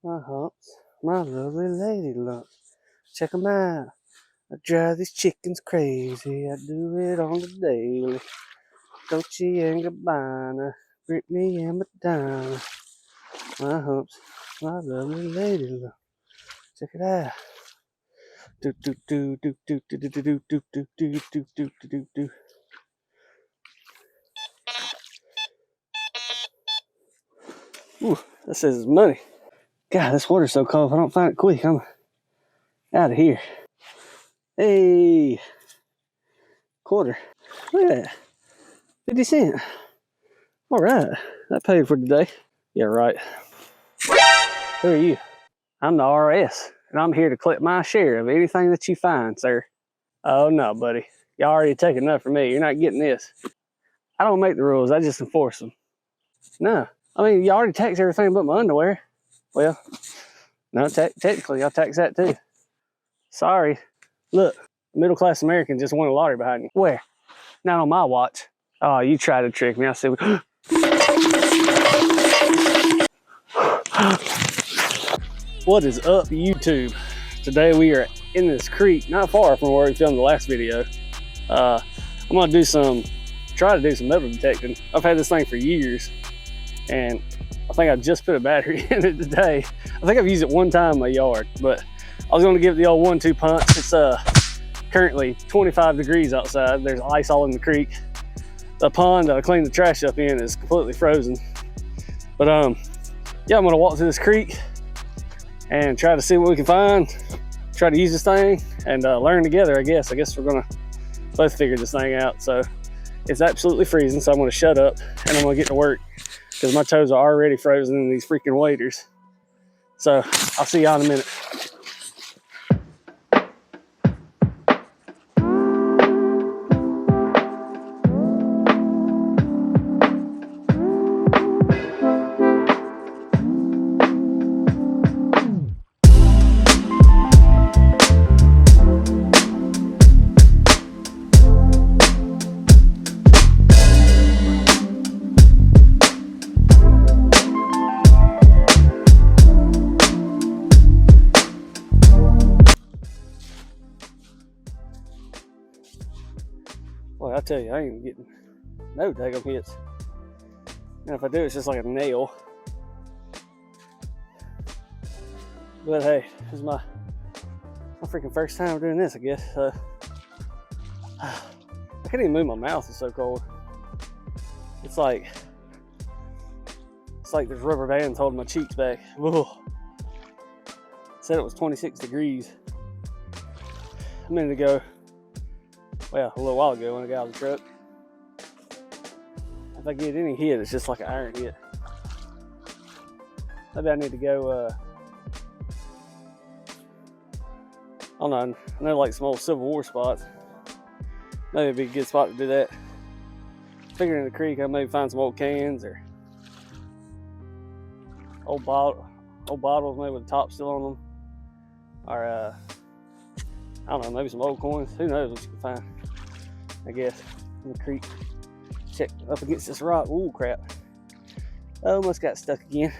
my humps, my lovely lady lump. Check 'em out. I drive these chickens crazy. I do it on the daily. Dolce and Gabbana, Brittany and Madonna. My humps, my lovely lady lump. Check it out. Do do do do do do do do do do do do do do do. Ooh, that says it's money. God, this water's so cold. If I don't find it quick, I'm out of here. Hey, quarter. Look at that. 50 cents. All right, that paid for today. Yeah, right. Who are you? I'm the RS, and I'm here to collect my share of anything that you find, sir. Oh, no, buddy. You already taken enough from me. You're not getting this. I don't make the rules. I just enforce them. No. I mean, you already tax everything but my underwear. Well, no, technically, I'll tax that too. Sorry. Look, middle-class American just won a lottery behind you. Where? Not on my watch. Oh, you tried to trick me. I said, what is up, YouTube? Today we are in this creek, not far from where we filmed the last video. I'm gonna try to do some metal detecting. I've had this thing for years, and I think I just put a battery in it today. I think I've used it one time in my yard, but I was gonna give it the old 1-2 punch. It's currently 25 degrees outside. There's ice all in the creek. The pond I cleaned the trash up in is completely frozen. But yeah, I'm gonna walk through this creek and try to see what we can find. Try to use this thing and learn together, I guess. I guess we're gonna both figure this thing out. So it's absolutely freezing, so I'm gonna shut up and I'm gonna get to work because my toes are already frozen in these freaking waders. So I'll see y'all in a minute. Well, I tell you, I ain't getting no daggum hits. And if I do, it's just like a nail. But hey, this is my freaking first time doing this, I guess. I can't even move my mouth, it's so cold. It's like there's rubber bands holding my cheeks back. Ugh. Said it was 26 degrees a minute ago. Well, a little while ago when I got out of the truck. If I get any hit, it's just like an iron hit. Maybe I need to go, I don't know, I know like some old Civil War spots. Maybe it'd be a good spot to do that. Figuring in the creek, I maybe find some old cans or old bottles maybe with the top still on them. Or, I don't know, maybe some old coins. Who knows what you can find, I guess, in the creek. Check up against this rock. Ooh, crap. I almost got stuck again.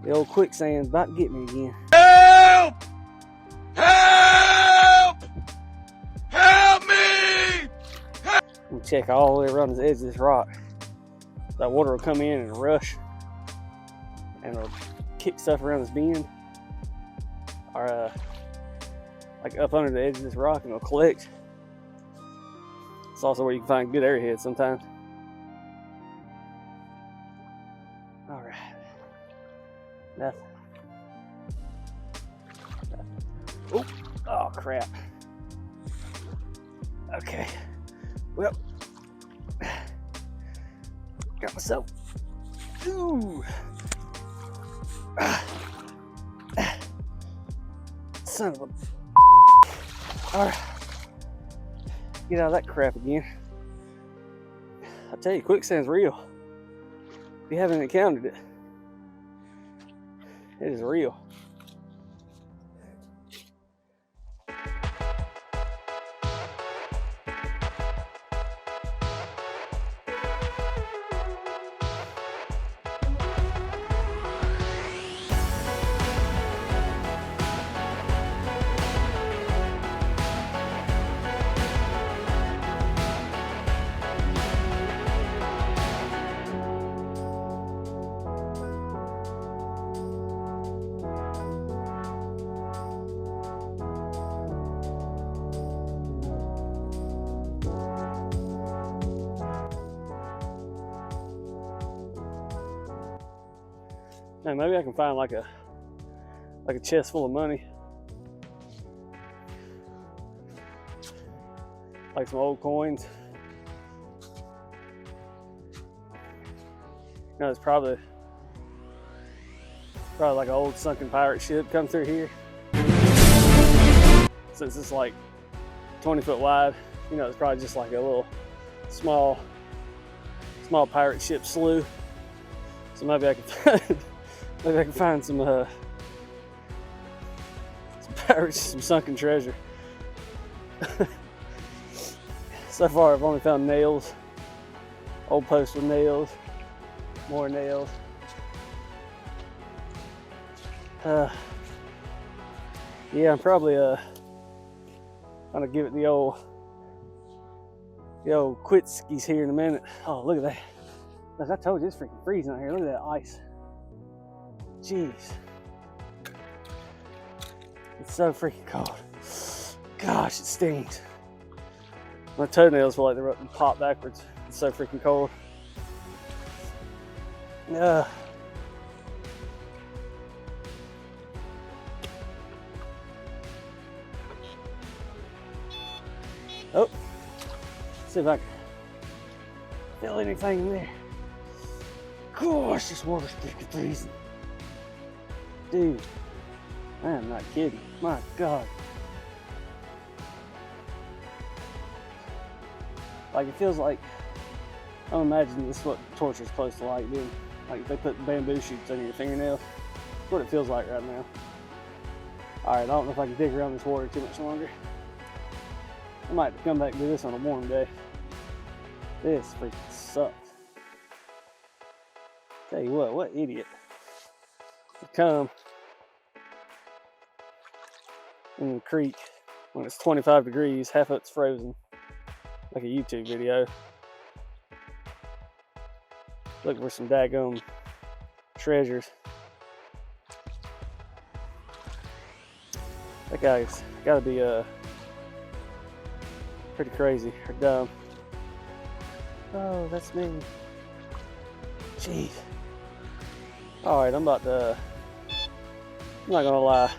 The old quicksand's about to get me again. Help! Help! Help me! I'm gonna check all the way around the edge of this rock. That water will come in and rush, and it'll kick stuff around this bend. Or, like up under the edge of this rock, and it'll collect. It's also where you can find good airheads sometimes. All right. Nothing. Oh crap. Okay. Well, got myself. Ooh. Son of a. All right. Get out of that crap again. I tell you, quicksand's real. If you haven't encountered it, it is real. Man, maybe I can find like a chest full of money. Like some old coins. You know, it's probably like an old sunken pirate ship come through here. Since it's like 20 foot wide, you know, it's probably just like a little small pirate ship slough. So maybe I can find some pirates, some sunken treasure. So far, I've only found nails, old posts with nails, more nails. Yeah, I'm probably gonna give it the old quit skis here in a minute. Oh, look at that! Look, I told you it's freaking freezing out here. Look at that ice. Jeez, it's so freaking cold. Gosh, it stings. My toenails feel like they're up and pop backwards. It's so freaking cold. Oh, let's see if I can feel anything in there. Gosh, this water's freaking freezing. Dude, I am not kidding. My God. Like, it feels like, I don't imagine this is what torture's close to like doing. Like if they put bamboo shoots under your fingernails. That's what it feels like right now. Alright, I don't know if I can dig around this water too much longer. I might come back and do this on a warm day. This freaking sucks. Tell you what idiot would come in the creek when it's 25 degrees, half of it's frozen, like a YouTube video, looking for some daggum treasures. That guy's gotta be pretty crazy or dumb. Oh, that's me. Jeez. Alright, I'm not gonna lie.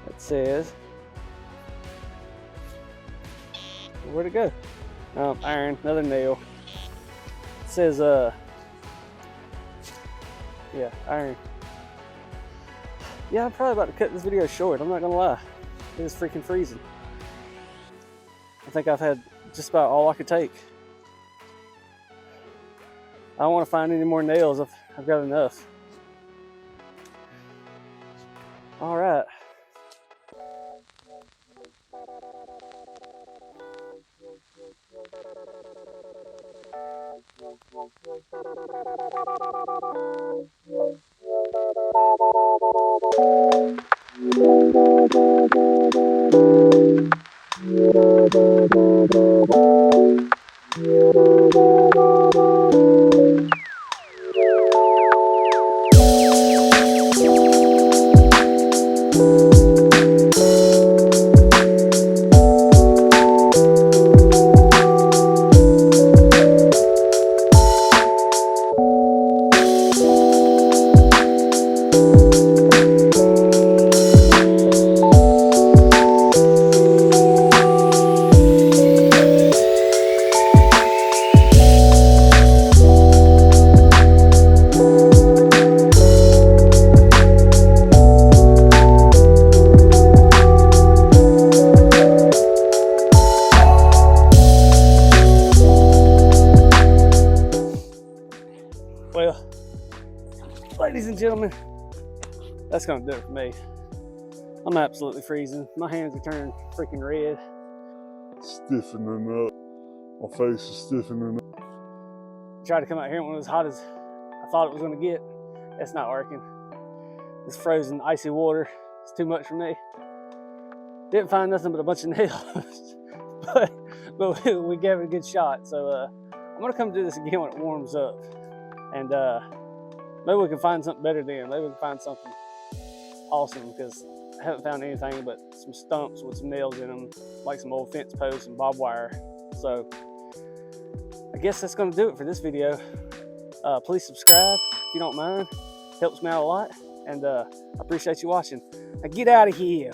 It says, where'd it go? Iron, another nail. It says, yeah, iron. Yeah, I'm probably about to cut this video short. I'm not gonna lie. It is freaking freezing. I think I've had just about all I could take. I don't want to find any more nails. I've got enough. All right. Well, ladies and gentlemen, that's gonna do it for me. I'm absolutely freezing. My hands are turning freaking red. Stiffening up. My face is stiffening up. Tried to come out here when it was hot as I thought it was gonna get. It's not working. This frozen, icy water is too much for me. Didn't find nothing but a bunch of nails, but we gave it a good shot. So I'm gonna come do this again when it warms up, and maybe we can find something better then. Maybe we can find something awesome, because I haven't found anything but some stumps with some nails in them, like some old fence posts and barbed wire. So I guess that's gonna do it for this video. Please subscribe if you don't mind. Helps me out a lot, and I appreciate you watching. Now get out of here.